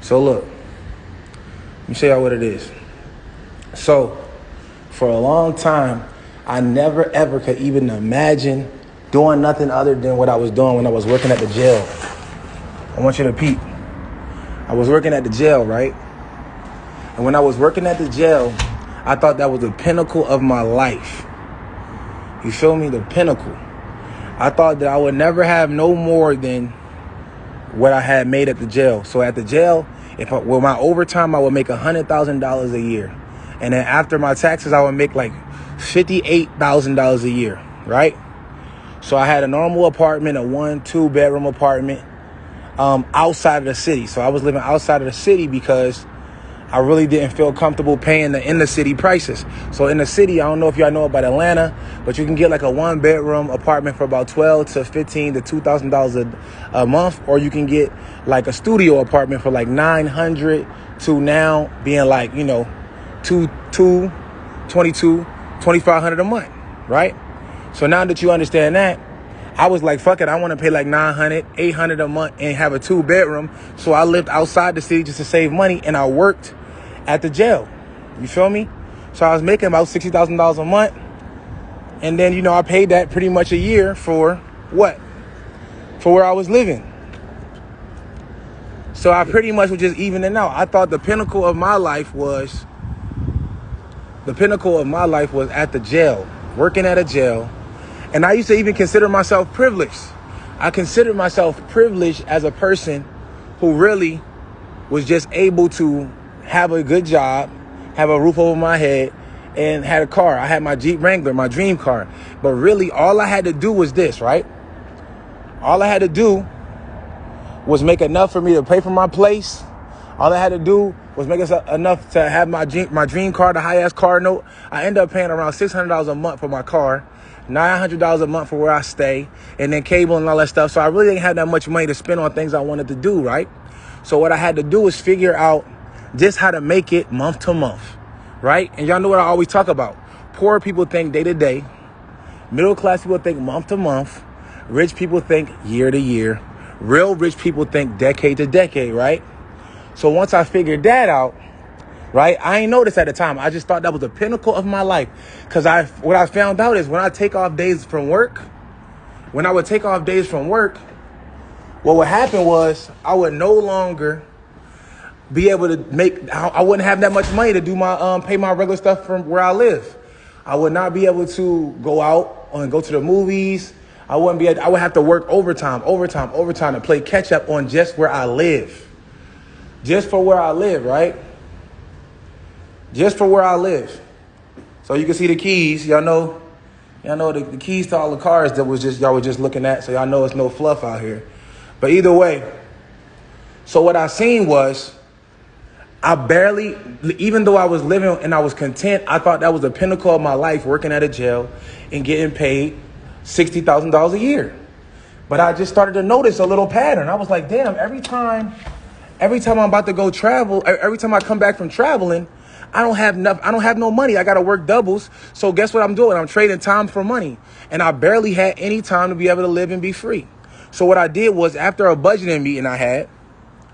So look, let me show y'all what it is. So for a long time, I never ever could even imagine doing nothing other than what I was doing when I was working at the jail. I want you to peep. I was working at the jail, right? And when I was working at the jail, I thought that was the pinnacle of my life. You feel me? The pinnacle. I thought that I would never have no more than what I had made at the jail. So at the jail, with my overtime, I would make $100,000 a year. And then after my taxes, I would make like $58,000 a year, right? So I had a normal apartment, a 1-2 bedroom apartment, outside of the city. So I was living outside of the city because I really didn't feel comfortable paying the inner city prices. So in the city, I don't know if y'all know about Atlanta, but you can get like a 1-bedroom apartment for about $12,000 to $15,000 to $2,000 a month, or you can get like a studio apartment for like $900 to now being like, you know, $2,500 a month, right? So now that you understand that, I was like, fuck it, I want to pay like $900, $800 a month and have a 2-bedroom. So I lived outside the city just to save money, and I worked at the jail. You feel me? So I was making about $60,000 a month. And then, you know, I paid that pretty much a year for what? For where I was living. So I pretty much was just evening out. I thought the pinnacle of my life was at the jail, working at a jail. And I used to even consider myself privileged. I considered myself privileged as a person who really was just able to have a good job, have a roof over my head, and had a car. I had my Jeep Wrangler, my dream car. But really, all I had to do was this, right? All I had to do was make enough for me to pay for my place. All I had to do was make enough to have my dream car, the high-ass car note. I ended up paying around $600 a month for my car, $900 a month for where I stay, and then cable and all that stuff. So I really didn't have that much money to spend on things I wanted to do, right? So what I had to do was figure out just how to make it month to month, right? And y'all know what I always talk about. Poor people think day to day. Middle class people think month to month. Rich people think year to year. Real rich people think decade to decade, right? So once I figured that out, right, I ain't noticed at the time. I just thought that was the pinnacle of my life. Because what I found out is when I would take off days from work, what would happen was I would no longer be able to I wouldn't have that much money to do my pay my regular stuff from where I live. I would not be able to go out and go to the movies. I would have to work overtime to play catch up on just where I live. Just for where I live, right? Just for where I live. So you can see the keys. Y'all know the keys to all the cars that y'all were just looking at. So y'all know it's no fluff out here. But either way, so what I seen was even though I was living and I was content, I thought that was the pinnacle of my life, working at a jail and getting paid $60,000 a year. But I just started to notice a little pattern. I was like, damn, every time I'm about to go travel, every time I come back from traveling, I don't have no money. I got to work doubles. So guess what I'm doing? I'm trading time for money. And I barely had any time to be able to live and be free. So what I did was, after a budgeting meeting I had,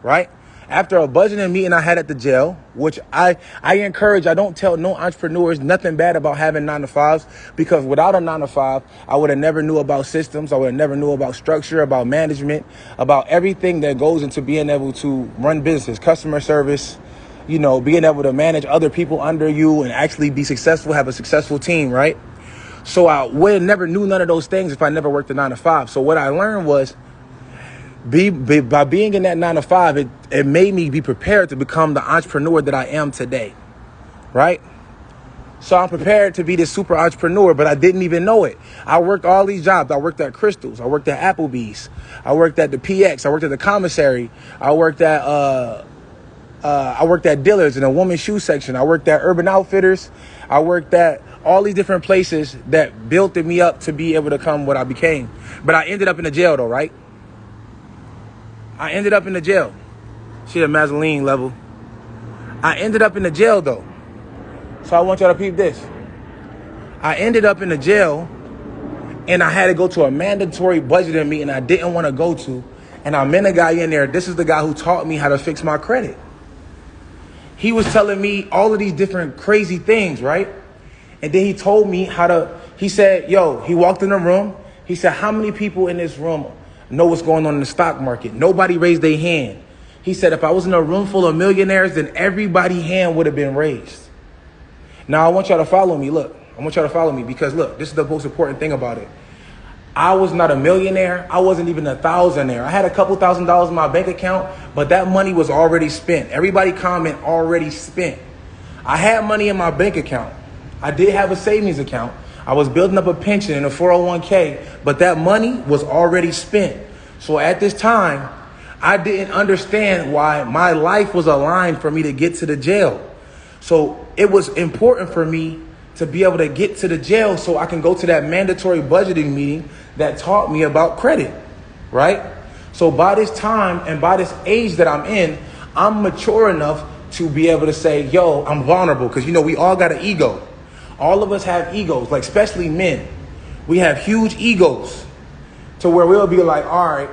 right? After a budgeting meeting I had at the jail, which I don't tell no entrepreneurs nothing bad about having 9-to-5s, because without a 9-to-5, I would have never knew about systems. I would have never knew about structure, about management, about everything that goes into being able to run business, customer service, you know, being able to manage other people under you and actually be successful, have a successful team, right? So I would have never knew none of those things if I never worked a 9-to-5. So what I learned was, by being in that 9-to-5, it made me be prepared to become the entrepreneur that I am today, right? So I'm prepared to be this super entrepreneur, but I didn't even know it. I worked all these jobs. I worked at Crystals. I worked at Applebee's. I worked at the PX. I worked at the commissary. I worked at Dillard's in a woman's shoe section. I worked at Urban Outfitters. I worked at all these different places that built me up to be able to become what I became. But I ended up in the jail though, right? I ended up in the jail. She a Mazzoline level. I ended up in the jail though. So I want y'all to peep this. I ended up in the jail and I had to go to a mandatory budgeting meeting I didn't want to go to. And I met a guy in there. This is the guy who taught me how to fix my credit. He was telling me all of these different crazy things, right? And then he told me he said, he walked in the room. He said, how many people in this room know what's going on in the stock market? Nobody raised their hand. He said, if I was in a room full of millionaires, then everybody's hand would have been raised. Now, I want y'all to follow me. Look, I want y'all to follow me because, look, this is the most important thing about it. I was not a millionaire. I wasn't even a thousandaire. I had a couple $1,000s in my bank account, but that money was already spent. Everybody comment already spent. I had money in my bank account. I did have a savings account. I was building up a pension and a 401k, but that money was already spent. So at this time, I didn't understand why my life was aligned for me to get to the jail. So it was important for me to be able to get to the jail so I can go to that mandatory budgeting meeting that taught me about credit, right? So by this time and by this age that I'm in, I'm mature enough to be able to say, I'm vulnerable. Because, we all got an ego. All of us have egos, like especially men. We have huge egos to where we'll be like, all right,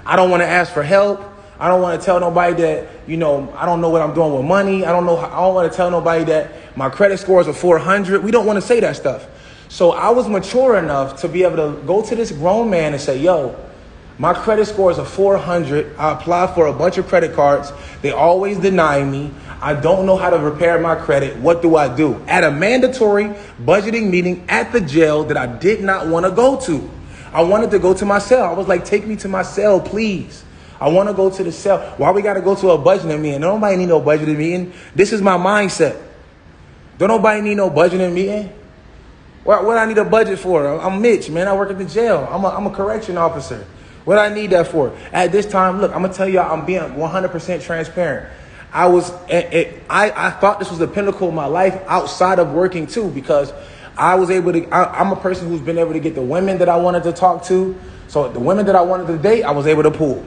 I don't want to ask for help. I don't want to tell nobody that, I don't know what I'm doing with money. I don't want to tell nobody that my credit score is a 400. We don't want to say that stuff. So I was mature enough to be able to go to this grown man and say, my credit score is a 400. I applied for a bunch of credit cards. They always deny me. I don't know how to repair my credit. What do I do? At a mandatory budgeting meeting at the jail that I did not want to go to. I wanted to go to my cell. I was like, take me to my cell, please. I want to go to the cell. Why we got to go to a budgeting meeting? Nobody need no budgeting meeting. This is my mindset. Don't nobody need no budgeting meeting. What I need a budget for? I'm Mitch, man. I work at the jail. I'm a correction officer. What I need that for? At this time, look, I'm going to tell y'all, I'm being 100% transparent. I thought this was the pinnacle of my life outside of working too, because I'm a person who's been able to get the women that I wanted to talk to. So the women that I wanted to date, I was able to pull.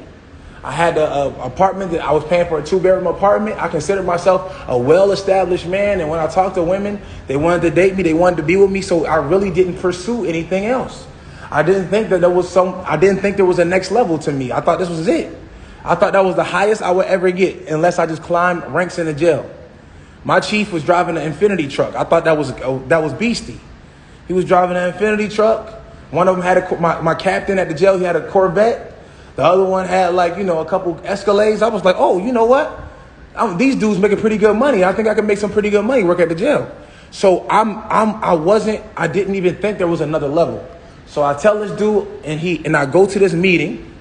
I had an apartment that I was paying for, a 2-bedroom apartment. I considered myself a well-established man. And when I talked to women, they wanted to date me. They wanted to be with me. So I really didn't pursue anything else. I didn't think there was a next level to me. I thought this was it. I thought that was the highest I would ever get unless I just climbed ranks in the jail. My chief was driving an Infinity truck. I thought that was beastie. He was driving an Infinity truck. One of them had my captain at the jail. He had a Corvette. The other one had a couple Escalades. I was like, oh, you know what? These dudes making pretty good money. I think I can make some pretty good money work at the jail. So I didn't even think there was another level. So I tell this dude and I go to this meeting.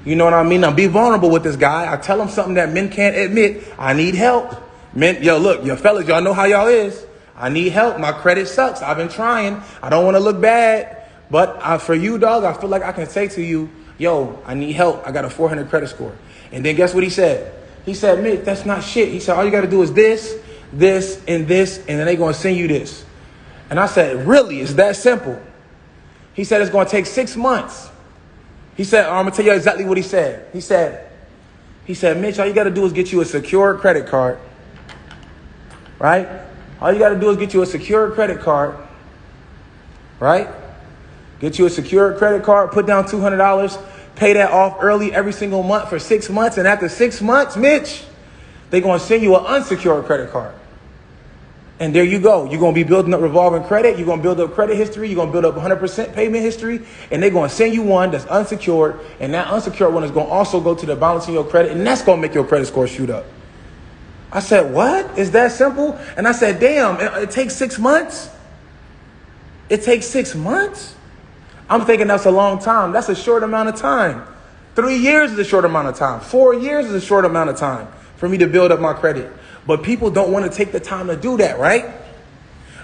You know what I mean? I'll be vulnerable with this guy. I tell him something that men can't admit. I need help. Men, look, fellas, y'all know how y'all is. I need help. My credit sucks. I've been trying. I don't want to look bad. But for you, dog, I feel like I can say to you, I need help. I got a 400 credit score. And then guess what he said? He said, Mick, that's not shit. He said, all you got to do is this, and then they going to send you this. And I said, really? It's that simple? He said, it's going to take 6 months. He said, I'm going to tell you exactly what he said. He said, Mitch, all you got to do is get you a secure credit card. Right? All you got to do is get you a secure credit card. Right? Get you a secure credit card, put down $200, pay that off early every single month for 6 months. And after 6 months, Mitch, they're going to send you an unsecured credit card. And there you go. You're going to be building up revolving credit. You're going to build up credit history. You're going to build up 100% payment history. And they're going to send you one that's unsecured. And that unsecured one is going to also go to the balance in your credit. And that's going to make your credit score shoot up. I said, what? Is that simple? And I said, damn, it takes 6 months? It takes 6 months? I'm thinking that's a long time. That's a short amount of time. 3 years is a short amount of time. 4 years is a short amount of time for me to build up my credit. But people don't want to take the time to do that, right?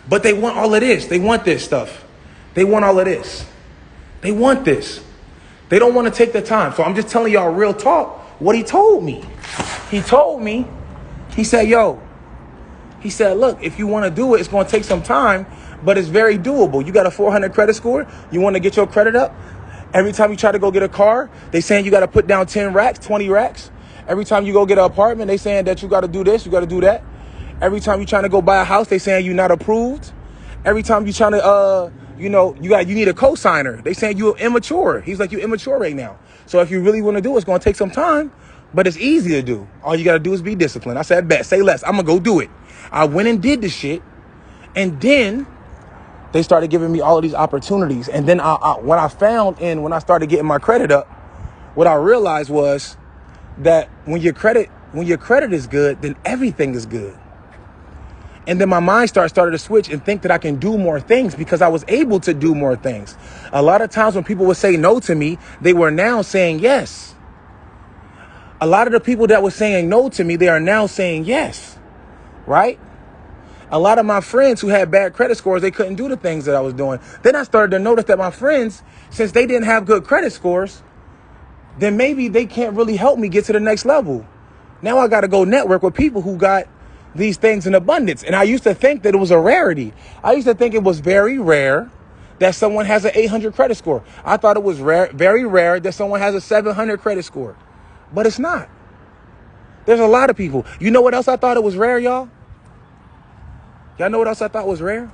But they want all of this. They want this stuff. They want all of this. They want this. They don't want to take the time. So I'm just telling y'all real talk what he told me. He told me, he said, look, if you want to do it, it's going to take some time, but it's very doable. You got a 400 credit score. You want to get your credit up. Every time you try to go get a car, they saying you got to put down 10 racks, 20 racks. Every time you go get an apartment, they saying that you got to do this, you got to do that. Every time you trying to go buy a house, they saying you're not approved. Every time you trying to you need a co-signer. They saying you're immature. He's like, you're immature right now. So if you really want to do it, it's going to take some time, but it's easy to do. All you got to do is be disciplined. I said, bet, say less. I'm going to go do it. I went and did the shit. And then they started giving me all of these opportunities. And then when I started getting my credit up, what I realized was that when your credit is good, then everything is good. And then my mind started to switch and think that I can do more things because I was able to do more things. A lot of times when people would say no to me, they were now saying yes. A lot of the people that were saying no to me, they are now saying yes, right? A lot of my friends who had bad credit scores, they couldn't do the things that I was doing. Then I started to notice that my friends, since they didn't have good credit scores, then maybe they can't really help me get to the next level. Now I got to go network with people who got these things in abundance. And I used to think that it was a rarity. I used to think it was very rare that someone has an 800 credit score. I thought it was very rare that someone has a 700 credit score. But it's not. There's a lot of people. You know what else I thought it was rare, y'all? Y'all know what else I thought was rare?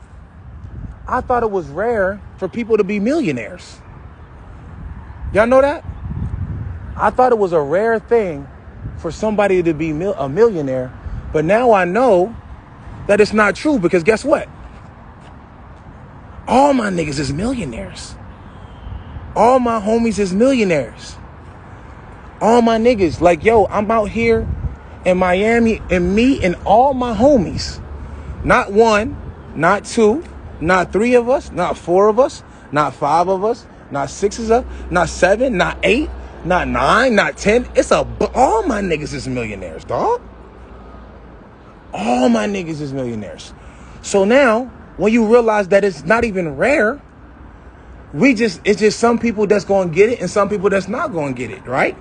I thought it was rare for people to be millionaires. Y'all know that? I thought it was a rare thing for somebody to be a millionaire. But now I know that it's not true, because guess what? All my niggas is millionaires. All my homies is millionaires. All my niggas, like, yo, I'm out here in Miami, and me and all my homies, not one, not two, not three of us, not four of us, not five of us, not six of us, not seven, not eight, not nine, not 10. All my niggas is millionaires, dog. All my niggas is millionaires. So now, when you realize that it's not even rare, it's just some people that's going to get it and some people that's not going to get it, right?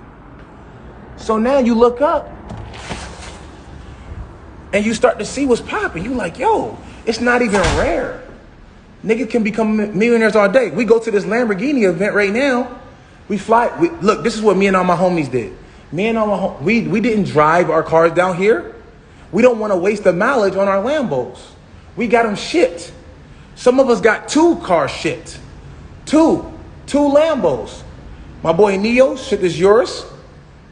So now you look up and you start to see what's popping. You like, yo, it's not even rare. Niggas can become millionaires all day. We go to this Lamborghini event right now. We fly. Look, this is what me and all my homies did. We didn't drive our cars down here. We don't want to waste the mileage on our Lambos. We got them shipped. Some of us got 2 cars shipped. Two Lambos. My boy Neo shipped his Urus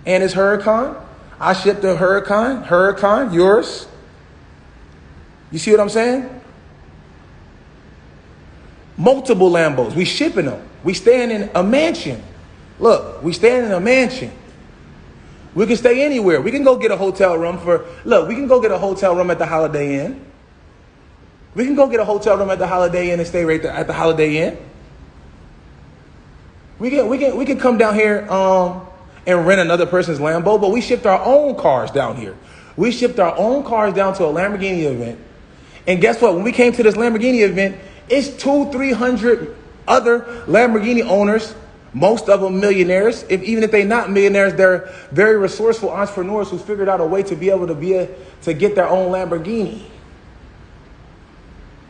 and his Huracan. I shipped the Huracan, yours. You see what I'm saying? Multiple Lambos. We shipping them. We staying in a mansion. Look, we staying in a mansion. We can stay anywhere. We can go get a hotel room we can go get a hotel room at the Holiday Inn. We can go get a hotel room at the Holiday Inn and stay right there at the Holiday Inn. We can come down here and rent another person's Lambo, but we shipped our own cars down here. We shipped our own cars down to a Lamborghini event. And guess what? When we came to this Lamborghini event, it's 200-300 other Lamborghini owners, most of them millionaires. Even if they're not millionaires, they're very resourceful entrepreneurs who figured out a way to be able to get their own Lamborghini.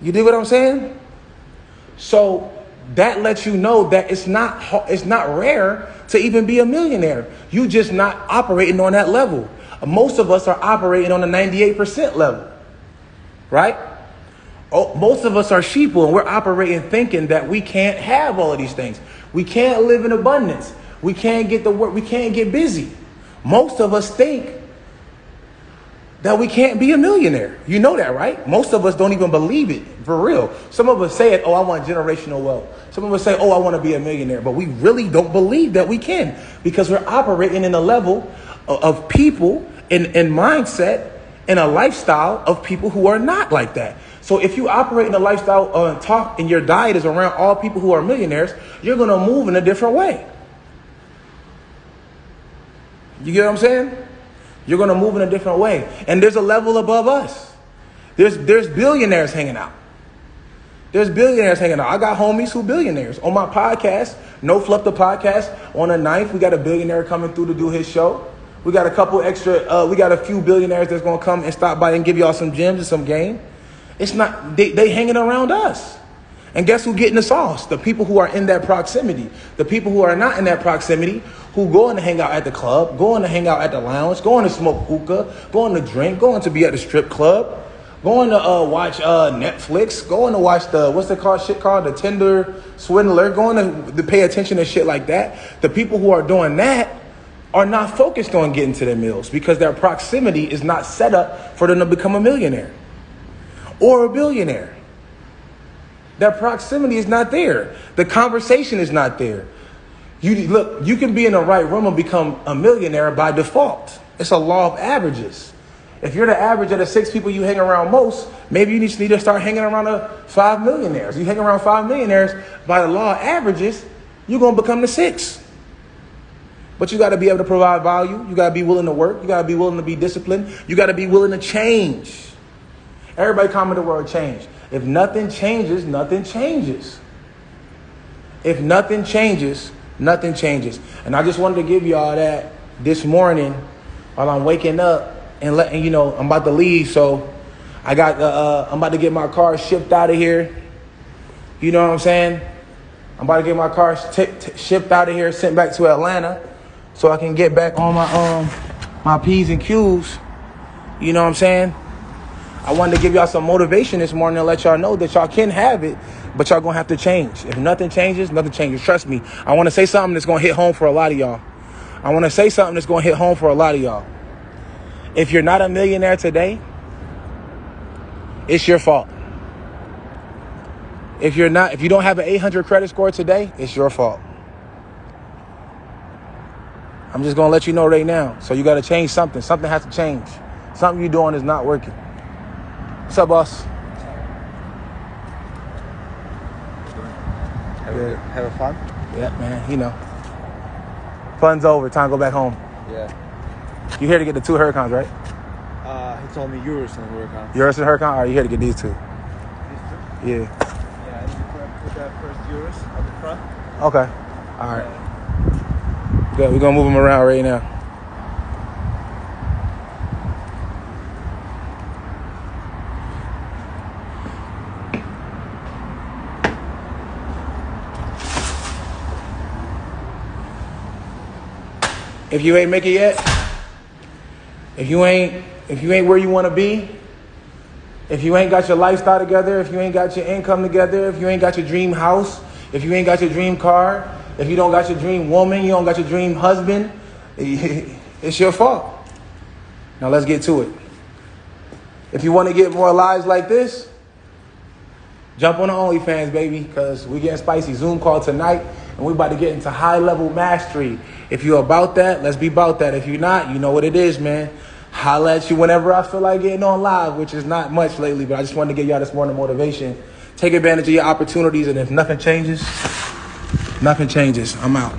You dig what I'm saying? So that lets you know that it's not rare to even be a millionaire. You just not operating on that level. Most of us are operating on the 98% level, right? Most of us are sheeple, and we're operating thinking that we can't have all of these things. We can't live in abundance. We can't get the work. We can't get busy. Most of us think that we can't be a millionaire. You know that, right? Most of us don't even believe it, for real. Some of us say it, oh, I want generational wealth. Some of us say, oh, I want to be a millionaire. But we really don't believe that we can, because we're operating in a level of people in mindset and a lifestyle of people who are not like that. So if you operate in a lifestyle talk and your diet is around all people who are millionaires, you're going to move in a different way. You get what I'm saying? You're going to move in a different way. And there's a level above us. There's billionaires hanging out. There's billionaires hanging out. I got homies who billionaires. On my podcast, No Fluff the Podcast, on the 9th, we got a billionaire coming through to do his show. We got a couple extra, we got a few billionaires that's going to come and stop by and give y'all some gems and some game. It's not, they hanging around us. And guess who getting the sauce? The people who are in that proximity. The people who are not in that proximity, who going to hang out at the club, going to hang out at the lounge, going to smoke hookah, going to drink, going to be at the strip club, going to watch Netflix, going to watch what's the shit called, the Tinder Swindler, going to pay attention to shit like that. The people who are doing that are not focused on getting to their meals because their proximity is not set up for them to become a millionaire or a billionaire. Their proximity is not there. The conversation is not there. You can be in the right room and become a millionaire by default. It's a law of averages. If you're the average of the 6 people you hang around most, maybe you need to start hanging around the 5 millionaires. You hang around 5 millionaires, by the law of averages, you're going to become the 6. But you got to be able to provide value. You got to be willing to work. You got to be willing to be disciplined. You got to be willing to change. Everybody comment the word change. If nothing changes, nothing changes. If nothing changes, nothing changes. And I just wanted to give y'all that this morning while I'm waking up and letting you know I'm about to leave. So I'm about to get my car shipped out of here. You know what I'm saying? I'm about to get my car shipped out of here, sent back to Atlanta, so I can get back on my P's and Q's. You know what I'm saying? I wanted to give y'all some motivation this morning and let y'all know that y'all can have it, but y'all gonna have to change. If nothing changes, nothing changes. Trust me. I want to say something that's gonna hit home for a lot of y'all. If you're not a millionaire today, it's your fault. If you don't have an 800 credit score today, it's your fault. I'm just gonna let you know right now. So you gotta change something. Something has to change. Something you're doing is not working. What's up, boss? Having fun? Yeah, man, you know. Fun's over, time to go back home. Yeah. You here to get the 2 Huracans, right? He told me Urus and Huracan. Urus and Huracan? All right, you here to get these 2? These 2? Yeah. Yeah, I need to put that first Urus at the front. Okay. All right. Good, we're gonna move them around right now. If you ain't make it yet, if you ain't where you want to be, if you ain't got your lifestyle together, if you ain't got your income together, if you ain't got your dream house, if you ain't got your dream car, if you don't got your dream woman, you don't got your dream husband, it's your fault. Now let's get to it. If you want to get more lives like this, jump on the OnlyFans, baby, because we getting spicy. Zoom call tonight, and we about to get into high-level mastery. If you're about that, let's be about that. If you're not, you know what it is, man. Holla at you whenever I feel like getting on live, which is not much lately, but I just wanted to give y'all this morning motivation. Take advantage of your opportunities, and if nothing changes, nothing changes. I'm out.